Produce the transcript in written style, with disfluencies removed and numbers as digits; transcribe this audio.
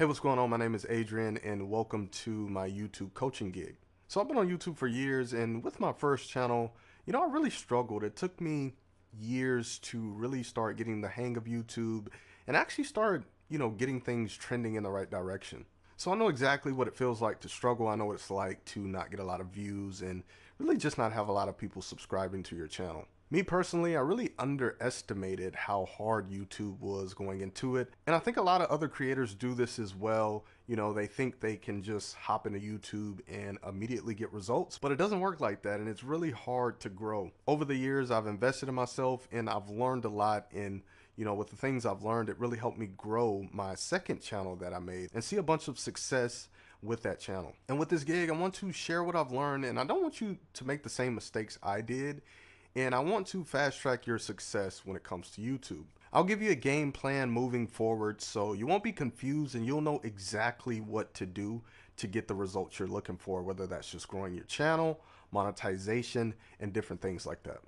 Hey, what's going on? My name is Adrian, and welcome to my YouTube coaching gig. So I've been on YouTube for years, and with my first channel, I really struggled. It took me years to really start getting the hang of YouTube and actually start, getting things trending in the right direction. So I know exactly what it feels like to struggle. I know what it's like to not get a lot of views and really just not have a lot of people subscribing to your channel. Me personally, I really underestimated how hard YouTube was going into it. And I think a lot of other creators do this as well. They think they can just hop into YouTube and immediately get results, but it doesn't work like that. And it's really hard to grow. Over the years, I've invested in myself and I've learned a lot. And with the things I've learned, it really helped me grow my second channel that I made and see a bunch of success with that channel. And with this gig, I want to share what I've learned, and I don't want you to make the same mistakes I did. And I want to fast track your success when it comes to YouTube. I'll give you a game plan moving forward so you won't be confused and you'll know exactly what to do to get the results you're looking for, whether that's just growing your channel, monetization, and different things like that.